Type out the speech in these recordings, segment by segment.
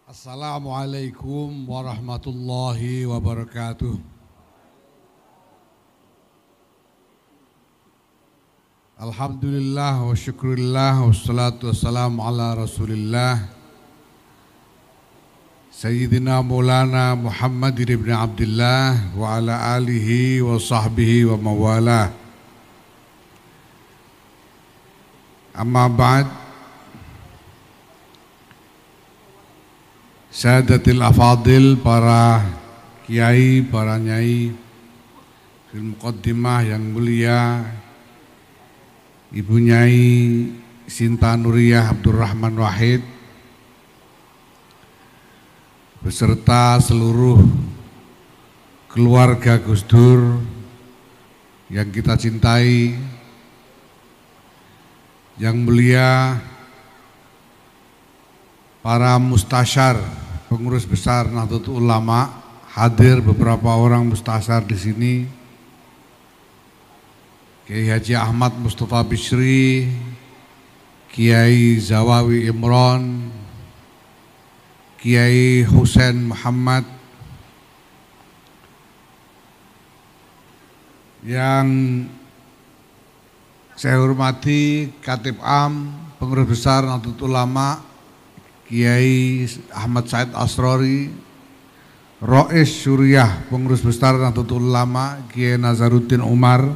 Assalamualaikum warahmatullahi wabarakatuh. Alhamdulillah wa syukurillah wassalatu wassalamu ala rasulillah Sayyidina Maulana Muhammad ibn Abdullah wa ala alihi wa sahbihi wa mawalah. Amma ba'd. Sadatil afadil, para kiai, para nyai, fil muqaddimah yang mulia Ibu Nyai Sinta Nuriyah Abdurrahman Wahid beserta seluruh keluarga Gus Dur yang kita cintai, yang mulia para mustasyar, pengurus besar Nahdlatul Ulama, hadir beberapa orang mustasyar di sini. Kiai Haji Ahmad Mustafa Bishri, Kiai Zawawi Imron, Kiai Husain Muhammad, yang saya hormati Khatib Am, pengurus besar Nahdlatul Ulama, Kiai Ahmad Said Asrori, Rois Syuriah, pengurus besar Nahdlatul Ulama, Kiai Nazaruddin Umar,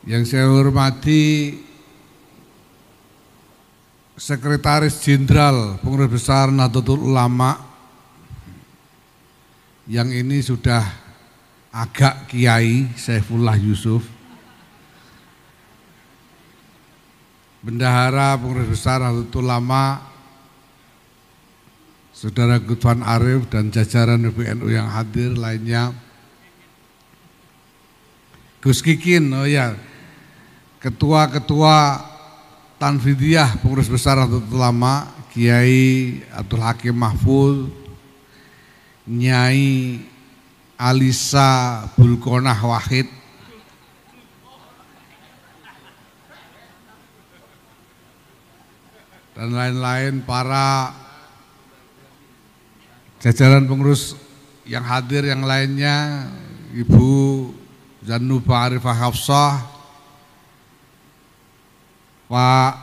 yang saya hormati Sekretaris Jenderal Pengurus Besar Nahdlatul Ulama, yang ini sudah agak kiai, Saifullah Yusuf, Bendahara Pengurus Besar Nahdlatul Ulama, Saudara Gutvan Arif dan jajaran PBNU yang hadir lainnya, Gus Kikin, Ketua-ketua Tanfidiyah Pengurus Besar Nahdlatul Ulama, Kiai Abdul Hakim Mahfuz, Nyai Alisa Bulkonah Wahid, dan lain-lain, para jajaran pengurus yang hadir yang lainnya, Ibu Zanuba Arifah Hafsah, Pak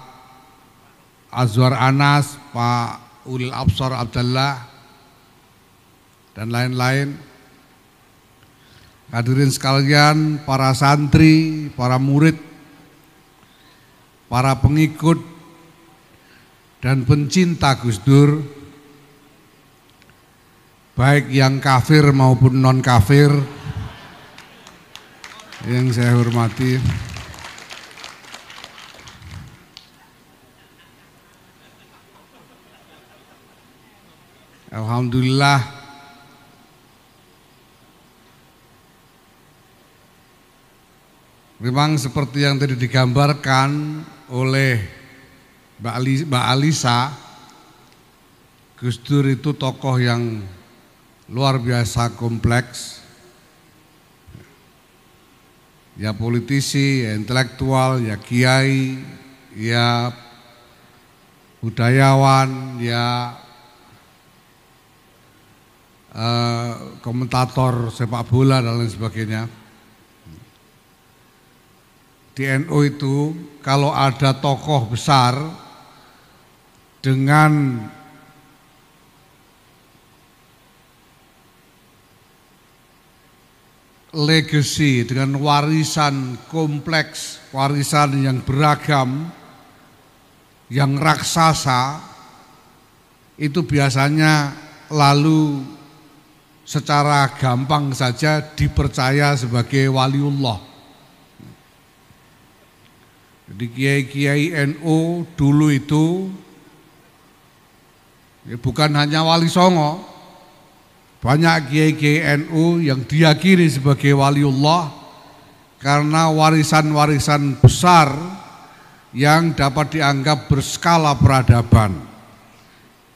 Azwar Anas, Pak Ulil Absar Abdullah, dan lain-lain. Hadirin sekalian, para santri, para murid, para pengikut dan pencinta Gus Dur, baik yang kafir maupun non kafir, yang saya hormati. Alhamdulillah, memang seperti yang tadi digambarkan oleh Mbak Alisa, Gus Dur itu tokoh yang luar biasa kompleks, ya politisi, ya intelektual, ya kiai, ya budayawan, ya komentator sepak bola dan lain sebagainya. Di NU itu kalau ada tokoh besar dengan legacy, dengan warisan kompleks, warisan yang beragam, yang raksasa, itu biasanya lalu secara gampang saja dipercaya sebagai waliullah. Jadi kiai-kiai NU dulu itu ya bukan hanya Wali Songo, banyak kiai-kiai NU yang diyakini sebagai waliullah karena warisan-warisan besar yang dapat dianggap berskala peradaban.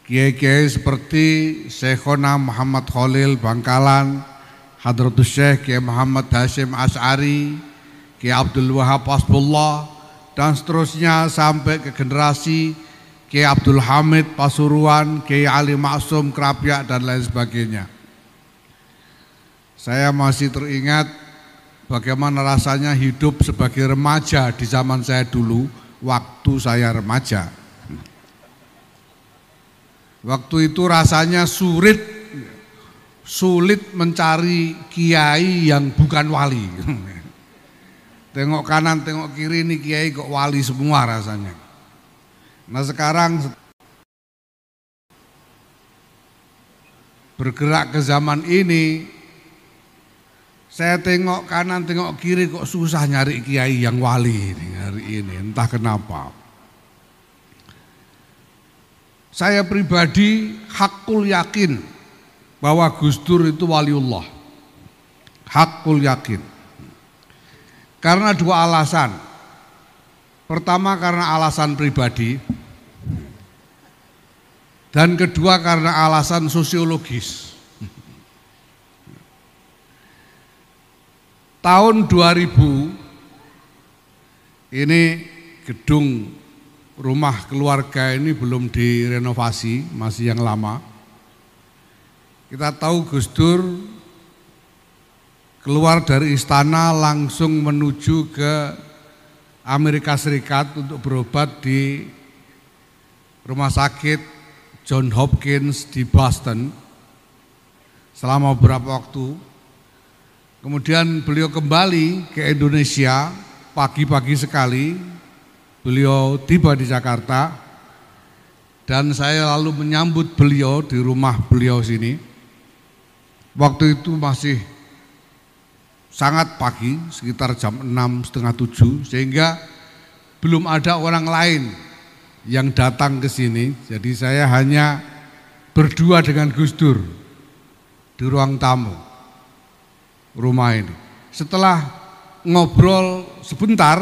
Kiai-kiai seperti Syekhona Muhammad Khalil Bangkalan, Hadratus Syekh Kiai Muhammad Hashim Asy'ari, Kiai Abdul Wahab Hasbullah, dan seterusnya sampai ke generasi Kiai Abdul Hamid Pasuruan, Kiai Ali Maksum Krapyak dan lain sebagainya. Saya masih teringat bagaimana rasanya hidup sebagai remaja di zaman saya dulu, waktu saya remaja. Waktu itu rasanya sulit mencari kiai yang bukan wali. Tengok kanan, tengok kiri, ini kiai kok wali semua rasanya. Nah sekarang bergerak ke zaman ini, saya tengok kanan, tengok kiri kok susah nyari kiai yang wali ini, hari ini, entah kenapa. Saya pribadi hakul yakin bahwa Gus Dur itu waliullah. Hakul yakin. Karena dua alasan. Pertama karena alasan pribadi, dan kedua karena alasan sosiologis. Tahun 2000 ini gedung rumah keluarga ini belum direnovasi, masih yang lama. Kita tahu Gus Dur keluar dari istana langsung menuju ke Amerika Serikat untuk berobat di rumah sakit John Hopkins di Boston selama beberapa waktu. Kemudian beliau kembali ke Indonesia pagi-pagi sekali. Beliau tiba di Jakarta dan saya lalu menyambut beliau di rumah beliau sini. Waktu itu masih sangat pagi, sekitar jam 6, setengah 7, sehingga belum ada orang lain yang datang ke sini. Jadi saya hanya berdua dengan Gus Dur di ruang tamu rumah ini. Setelah ngobrol sebentar,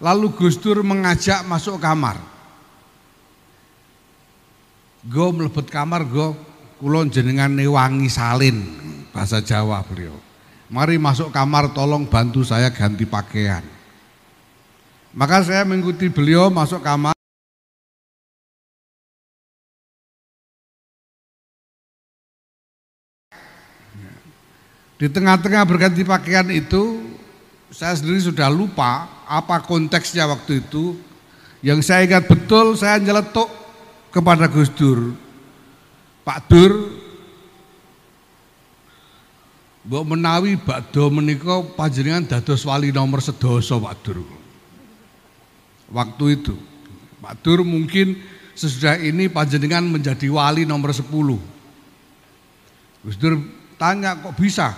lalu Gus Dur mengajak masuk kamar. Go mlebet kamar, go kulon jenengan wangi salin, bahasa Jawa beliau. Mari masuk kamar, tolong bantu saya ganti pakaian. Maka saya mengikuti beliau masuk kamar. Di tengah-tengah berganti pakaian itu, saya sendiri sudah lupa apa konteksnya waktu itu. Yang saya ingat betul, saya nyeletuk kepada Gus Dur, Pak Dur, mbok menawi bakdo menika panjenengan dados wali nomor sedoso Pak Dur. Waktu itu Pak Dur mungkin sesudah ini panjenengan menjadi wali nomor 10. Gus Dur tanya, kok bisa?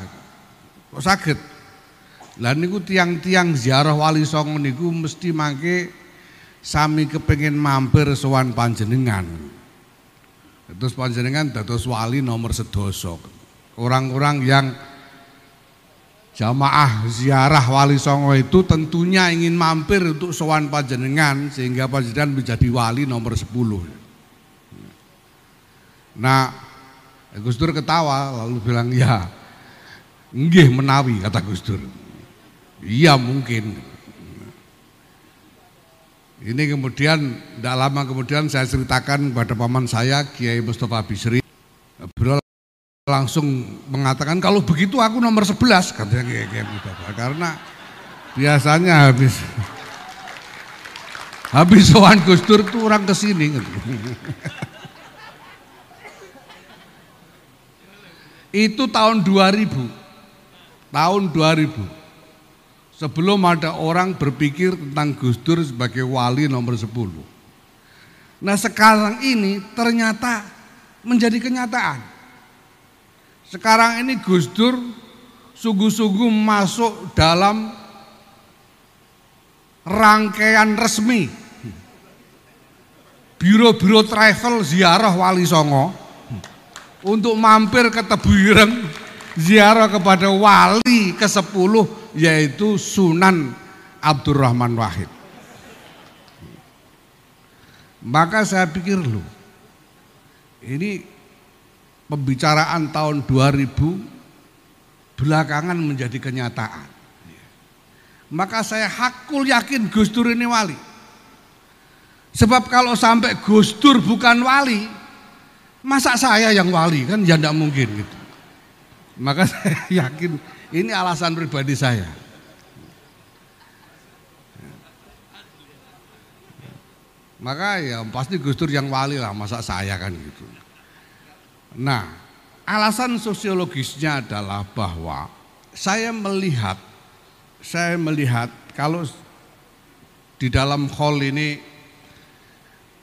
Kok sakit? Lah niku tiang-tiang ziarah Wali Songo niku mesti mangke sami kepengin mampir sowan panjenengan. Terus panjenengan dados wali nomor sedoso. Orang-orang yang jamaah ziarah Wali Songo itu tentunya ingin mampir untuk sowan panjenengan sehingga panjenengan menjadi wali nomor 10. Nah, Gus Dur ketawa lalu bilang, ya nggih menawi, kata Gus Dur. Iya mungkin. Ini kemudian tidak lama kemudian saya ceritakan kepada paman saya Kiai Mustafa Bisri. Beliau langsung mengatakan, kalau begitu aku nomor 11, katanya Kiai Mustafa. Karena biasanya habis sowan Gus Dur tuh orang kesini. Itu tahun 2000. Tahun 2000. Sebelum ada orang berpikir tentang Gus Dur sebagai wali nomor 10. Nah sekarang ini ternyata menjadi kenyataan. Sekarang ini Gus Dur sungguh-sungguh masuk dalam rangkaian resmi biro-biro travel ziarah Wali Songo untuk mampir ke Tebuireng ziarah kepada wali ke-10 yaitu Sunan Abdurrahman Wahid. Maka saya pikir loh, ini pembicaraan tahun 2000 belakangan menjadi kenyataan. maka saya hakul yakin Gus Dur ini wali. Sebab kalau sampai Gus Dur bukan wali, masa saya yang wali, kan ya tidak mungkin gitu. Maka saya yakin ini alasan pribadi saya. Maka ya pasti Gus Dur yang wali lah, masa saya kan gitu. Nah, alasan sosiologisnya adalah bahwa saya melihat kalau di dalam hall ini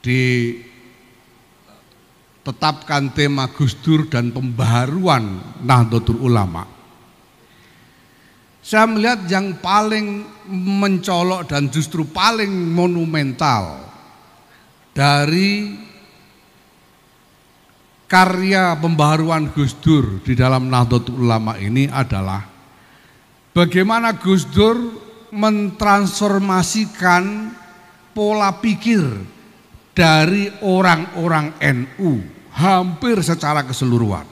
ditetapkan tema Gus Dur dan pembaharuan Nahdlatul Ulama, saya melihat yang paling mencolok dan justru paling monumental dari karya pembaharuan Gus Dur di dalam Nahdlatul Ulama ini adalah bagaimana Gus Dur mentransformasikan pola pikir dari orang-orang NU hampir secara keseluruhan.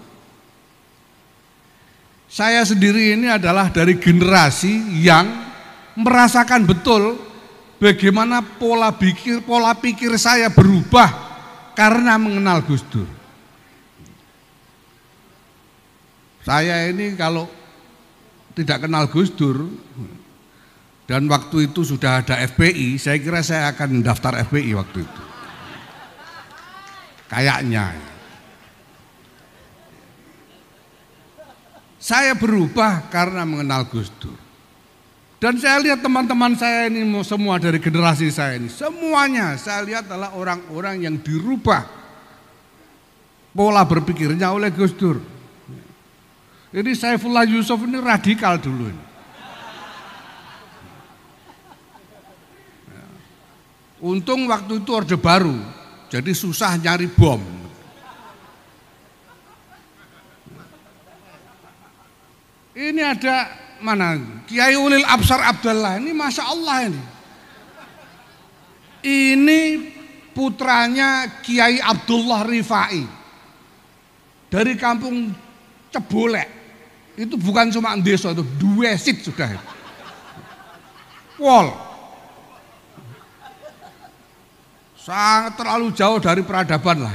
Saya sendiri ini adalah dari generasi yang merasakan betul bagaimana pola pikir saya berubah karena mengenal Gus Dur. Saya ini kalau tidak kenal Gus Dur dan waktu itu sudah ada FPI, saya kira saya akan daftar FPI waktu itu. Kayaknya. Saya berubah karena mengenal Gus Dur. Dan saya lihat teman-teman saya ini semua dari generasi saya ini, semuanya saya lihat adalah orang-orang yang dirubah pola berpikirnya oleh Gus Dur. Ini Saifullah Yusuf ini radikal dulu ini. Untung waktu itu Orde Baru, jadi susah nyari bom. Ini ada mana Kiai Ulil Absar Abdallah ini, masya Allah ini. Ini putranya Kiai Abdullah Rifai dari kampung Cebolek. Itu bukan cuma desa, itu Duesit sudah. Wol. Sangat terlalu jauh dari peradaban lah.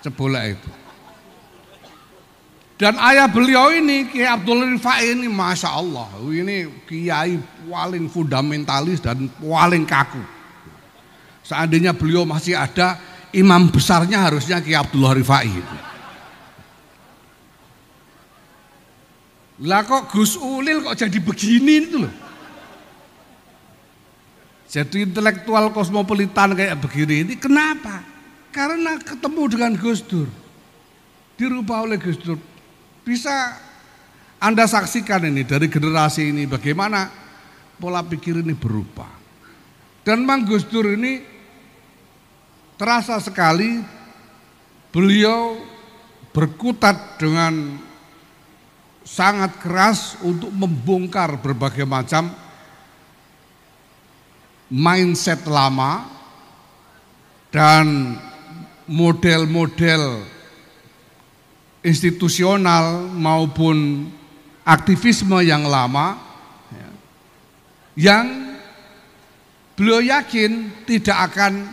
Cebolek itu. Dan ayah beliau ini Kiai Abdul Rifai ini masya Allah, ini kiai paling fundamentalis dan paling kaku. Seandainya beliau masih ada, imam besarnya harusnya Kiai Abdullah Rifai itu. Lah kok Gus Ulil kok jadi begini itu loh. Jadi intelektual kosmopolitan kayak begini ini kenapa? Karena ketemu dengan Gus Dur, dirubah oleh Gus Dur. Bisa Anda saksikan ini dari generasi ini bagaimana pola pikir ini berubah. Dan Mang Gus Dur ini terasa sekali beliau berkutat dengan sangat keras untuk membongkar berbagai macam mindset lama dan model-model institusional maupun aktivisme yang lama yang beliau yakin tidak akan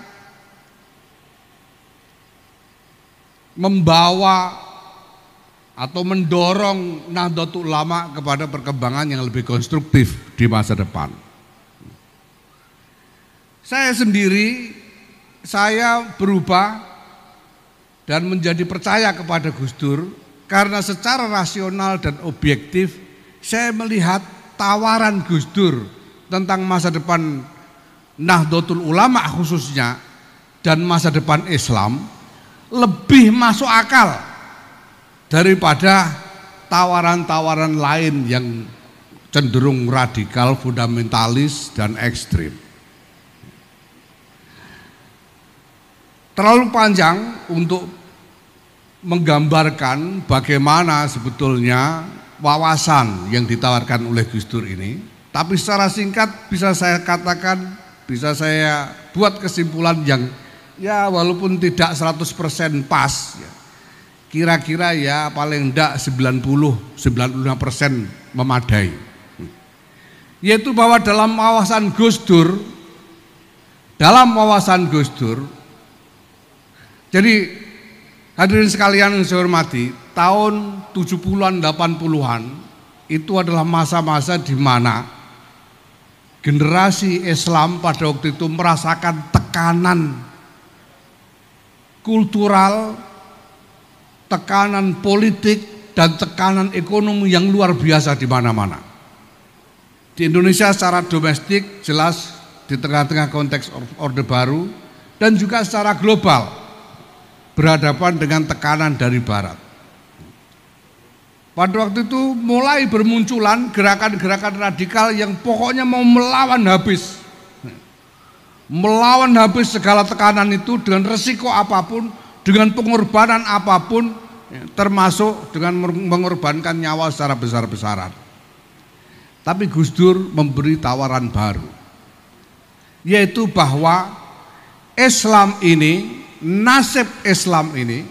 membawa atau mendorong Nahdlatul Ulama kepada perkembangan yang lebih konstruktif di masa depan. Saya sendiri, saya berubah dan menjadi percaya kepada Gus Dur karena secara rasional dan objektif saya melihat tawaran Gus Dur tentang masa depan Nahdlatul Ulama khususnya dan masa depan Islam lebih masuk akal daripada tawaran-tawaran lain yang cenderung radikal, fundamentalis, dan ekstrim. Terlalu panjang untuk menggambarkan bagaimana sebetulnya wawasan yang ditawarkan oleh Gus Dur ini. Tapi secara singkat bisa saya katakan, bisa saya buat kesimpulan yang ya walaupun tidak 100% pas ya, kira-kira ya paling enggak 90-95% memadai. yaitu bahwa dalam wawasan Gus Dur, jadi hadirin sekalian yang saya hormati, tahun 70-an 80-an itu adalah masa-masa di mana generasi Islam pada waktu itu merasakan tekanan kultural, tekanan politik, dan tekanan ekonomi yang luar biasa di mana-mana. Di Indonesia secara domestik jelas di tengah-tengah konteks Orde Baru, dan juga secara global berhadapan dengan tekanan dari Barat. Pada waktu itu mulai bermunculan gerakan-gerakan radikal yang pokoknya mau melawan habis segala tekanan itu dengan resiko apapun, dengan pengorbanan apapun, termasuk dengan mengorbankan nyawa secara besar-besaran. Tapi Gus Dur memberi tawaran baru, yaitu bahwa Islam ini, nasib Islam ini,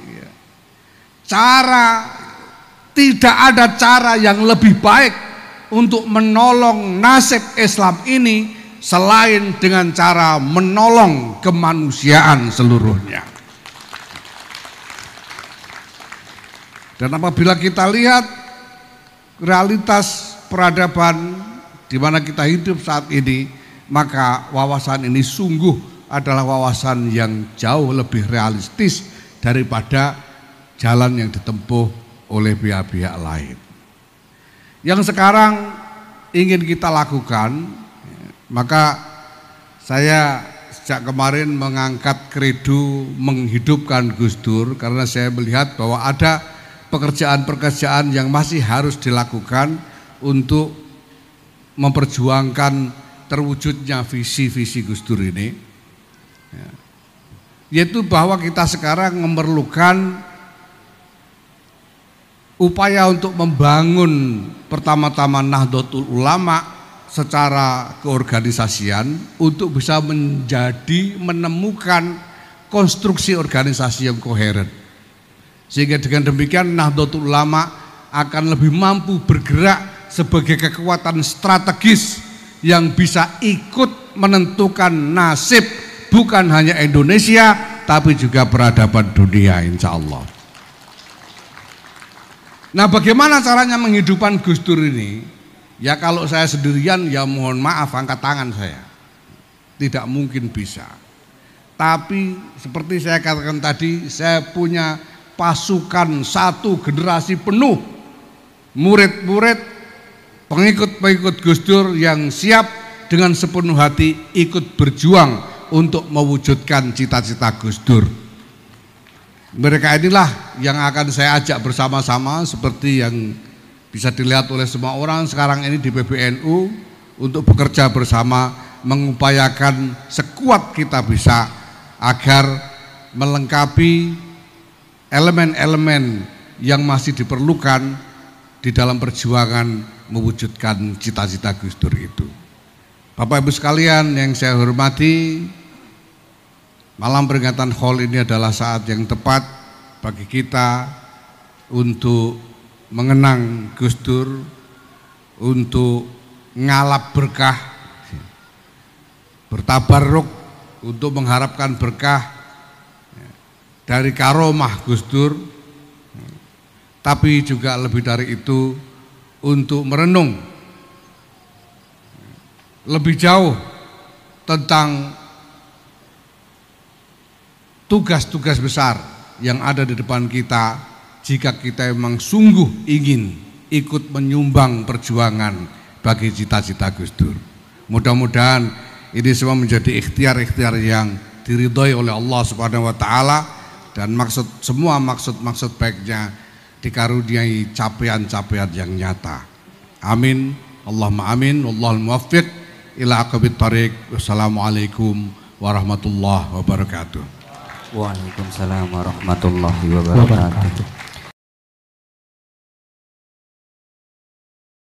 tidak ada cara yang lebih baik untuk menolong nasib Islam ini selain dengan cara menolong kemanusiaan seluruhnya. Dan apabila kita lihat realitas peradaban di mana kita hidup saat ini, maka wawasan ini sungguh adalah wawasan yang jauh lebih realistis daripada jalan yang ditempuh oleh pihak-pihak lain. Yang sekarang ingin kita lakukan, maka saya sejak kemarin mengangkat kredo menghidupkan Gus Dur, karena saya melihat bahwa ada pekerjaan-pekerjaan yang masih harus dilakukan untuk memperjuangkan terwujudnya visi-visi Gus Dur ini, yaitu bahwa kita sekarang memerlukan upaya untuk membangun pertama-tama Nahdlatul Ulama secara keorganisasian untuk bisa menemukan konstruksi organisasi yang koheren, sehingga dengan demikian Nahdlatul Ulama akan lebih mampu bergerak sebagai kekuatan strategis yang bisa ikut menentukan nasib bukan hanya Indonesia tapi juga peradaban dunia, insya Allah. Nah, bagaimana caranya menghidupkan Gus Dur ini? Ya kalau saya sendirian ya mohon maaf, angkat tangan saya. Tidak mungkin bisa. Tapi seperti saya katakan tadi, saya punya pasukan satu generasi penuh, murid-murid, pengikut-pengikut Gus Dur yang siap dengan sepenuh hati ikut berjuang untuk mewujudkan cita-cita Gus Dur. Mereka inilah yang akan saya ajak bersama-sama, seperti yang bisa dilihat oleh semua orang sekarang ini di PBNU, untuk bekerja bersama mengupayakan sekuat kita bisa agar melengkapi elemen-elemen yang masih diperlukan di dalam perjuangan mewujudkan cita-cita Gus Dur itu. Bapak Ibu sekalian yang saya hormati, malam peringatan Hol ini adalah saat yang tepat bagi kita untuk mengenang Gus Dur, untuk ngalap berkah, bertabarruk untuk mengharapkan berkah dari karomah Gus Dur, tapi juga lebih dari itu untuk merenung lebih jauh tentang tugas-tugas besar yang ada di depan kita jika kita memang sungguh ingin ikut menyumbang perjuangan bagi cita-cita Gus Dur. Mudah-mudahan ini semua menjadi ikhtiar-ikhtiar yang diridhoi oleh Allah Subhanahu wa taala, dan semua maksud baiknya dikaruniai capaian-capaian yang nyata. Amin. Allahumma amin. Wallahul muwaffiq ila aqwamit thariq. Wassalamualaikum warahmatullahi wabarakatuh. Waalaikumsalam warahmatullahi wabarakatuh.